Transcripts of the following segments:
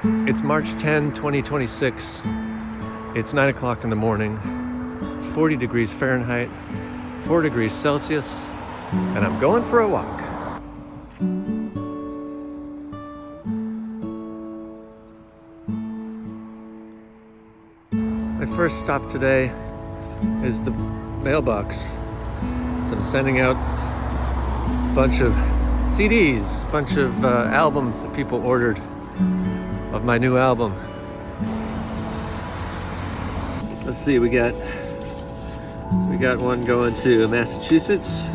It's March 10, 2026. It's 9 o'clock in the morning. It's 40 degrees Fahrenheit, 4 degrees Celsius, and I'm going for a walk. My first stop today is the mailbox. So I'm sending out a bunch of CDs, a bunch of albums that people ordered of my new album. Let's see, we got one going to Massachusetts,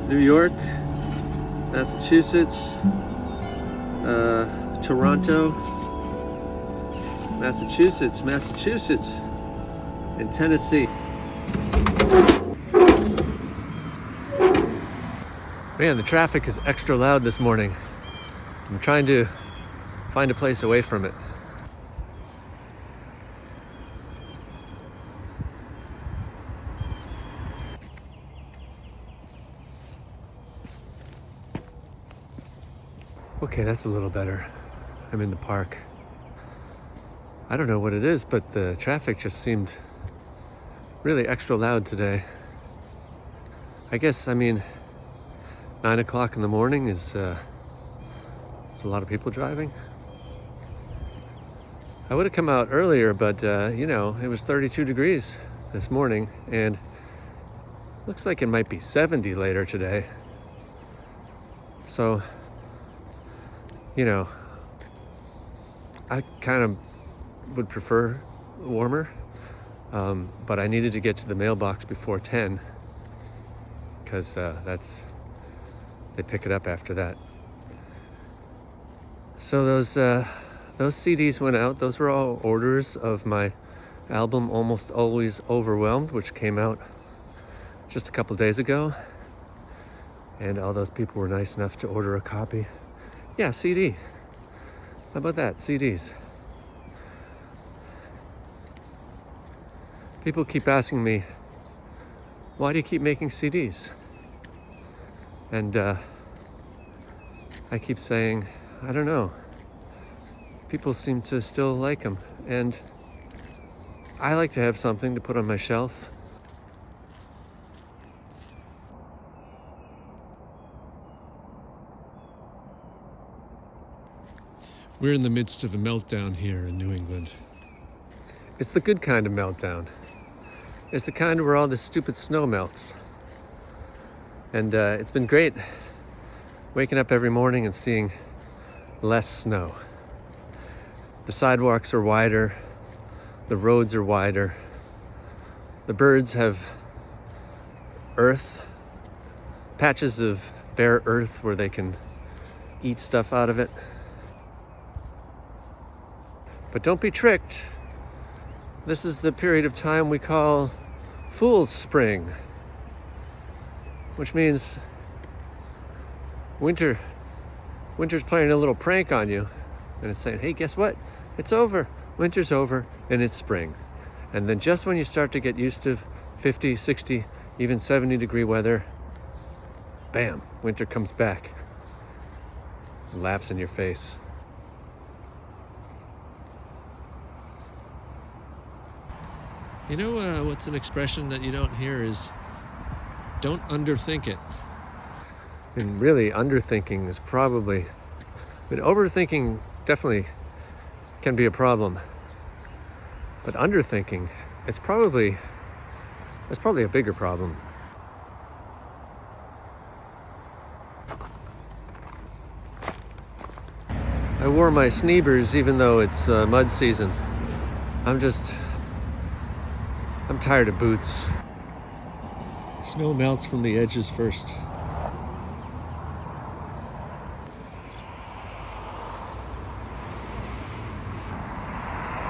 New York, Massachusetts, Toronto, Massachusetts, and Tennessee. Man, the traffic is extra loud this morning. I'm trying to find a place away from it. Okay, that's a little better. I'm in the park. I don't know what it is, but the traffic just seemed really extra loud today. I guess, 9 o'clock in the morning is it's a lot of people driving. I would have come out earlier, but it was 32 degrees this morning, and looks like it might be 70 later today. So, I kind of would prefer warmer, but I needed to get to the mailbox before 10 because they pick it up after that. So those CDs went out. Those were all orders of my album Almost Always Overwhelmed, which came out just a couple days ago. And all those people were nice enough to order a copy. Yeah, CD. How about that? CDs. People keep asking me, why do you keep making CDs? And I keep saying, I don't know. People seem to still like them. And I like to have something to put on my shelf. We're in the midst of a meltdown here in New England. It's the good kind of meltdown. It's the kind where all this stupid snow melts. And it's been great waking up every morning and seeing less snow. The sidewalks are wider. The roads are wider. The birds have earth, patches of bare earth where they can eat stuff out of it. But don't be tricked. This is the period of time we call Fool's Spring, which means winter's playing a little prank on you, and it's saying, hey, guess what? It's over. Winter's over, and it's spring. And then just when you start to get used to 50, 60, even 70 degree weather, bam, winter comes back. Laughs in your face. You know what's an expression that you don't hear is, don't underthink it. And really, underthinking is probably, overthinking definitely can be a problem. But underthinking, it's probably a bigger problem. I wore my sneakers even though it's mud season. I'm tired of boots. Snow melts from the edges first.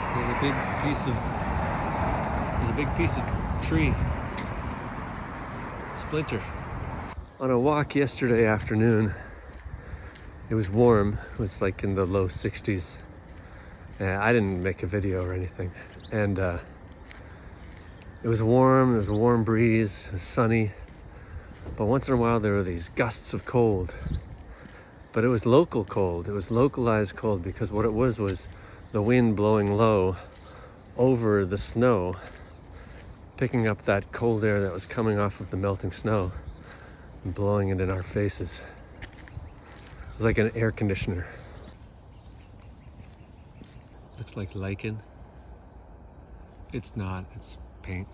There's a big piece of tree. Splinter. On a walk yesterday afternoon, it was warm. It was like in the low 60s. I didn't make a video or anything. And it was warm, there was a warm breeze, it was sunny. But once in a while there were these gusts of cold. But it was local cold. It was localized cold because what it was the wind blowing low over the snow, picking up that cold air that was coming off of the melting snow and blowing it in our faces. It was like an air conditioner. Looks like lichen. It's not, it's paint.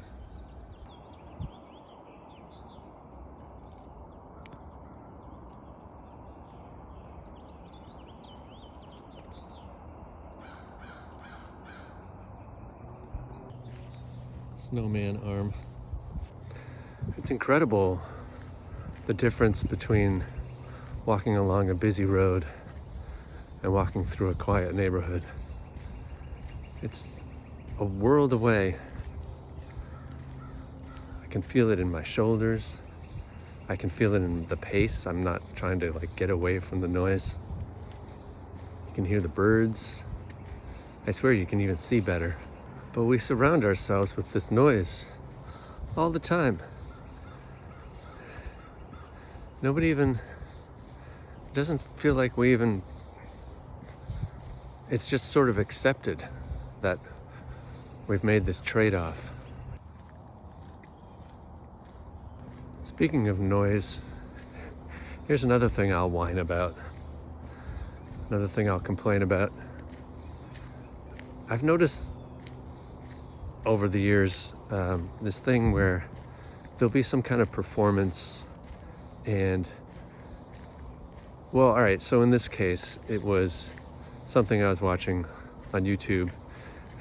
Snowman arm. It's incredible the difference between walking along a busy road and walking through a quiet neighborhood. It's a world away. I can feel it in my shoulders. I can feel it in the pace. I'm not trying to get away from the noise. You can hear the birds. I swear you can even see better. But we surround ourselves with this noise all the time. Nobody even, doesn't feel like we even, it's just sort of accepted that we've made this trade-off. Speaking of noise, here's another thing I'll whine about. Another thing I'll complain about. I've noticed over the years, this thing where there'll be some kind of performance and, well, all right, so in this case, it was something I was watching on YouTube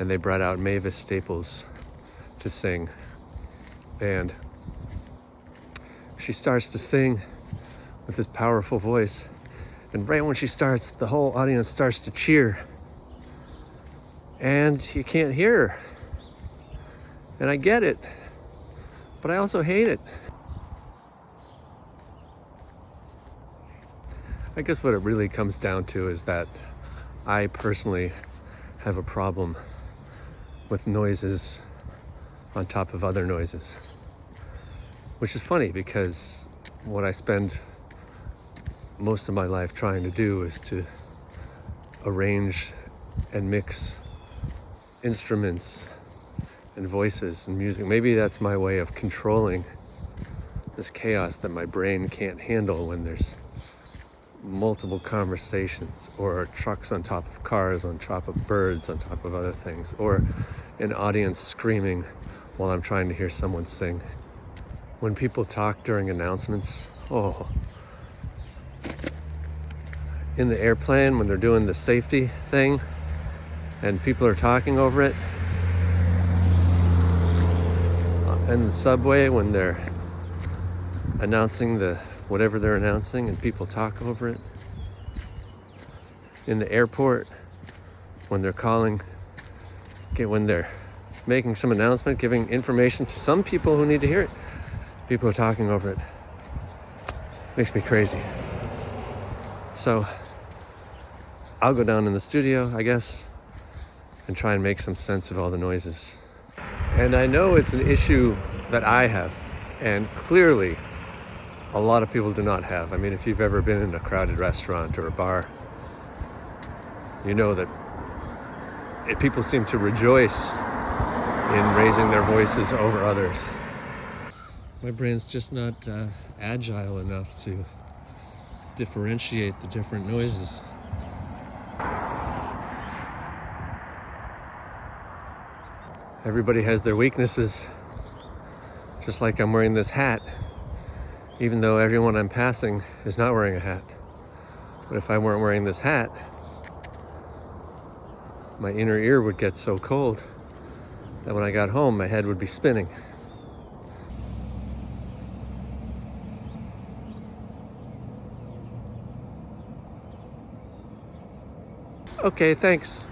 and they brought out Mavis Staples to sing. And she starts to sing with this powerful voice. And right when she starts, the whole audience starts to cheer. And you can't hear her. And I get it, but I also hate it. I guess what it really comes down to is that I personally have a problem with noises on top of other noises. Which is funny because what I spend most of my life trying to do is to arrange and mix instruments and voices and music. Maybe that's my way of controlling this chaos that my brain can't handle when there's multiple conversations or trucks on top of cars, on top of birds, on top of other things, or an audience screaming while I'm trying to hear someone sing. When people talk during announcements, in the airplane when they're doing the safety thing and people are talking over it, in the subway when they're announcing whatever they're announcing and people talk over it, in the airport when they're when they're making some announcement, giving information to some people who need to hear it, people are talking over it. Makes me crazy. So I'll go down in the studio, I guess, and try and make some sense of all the noises. And I know it's an issue that I have, and clearly a lot of people do not have. I mean, if you've ever been in a crowded restaurant or a bar, you know that people seem to rejoice in raising their voices over others. My brain's just not agile enough to differentiate the different noises. Everybody has their weaknesses, just like I'm wearing this hat, even though everyone I'm passing is not wearing a hat. But if I weren't wearing this hat, my inner ear would get so cold that when I got home, my head would be spinning. Okay, thanks.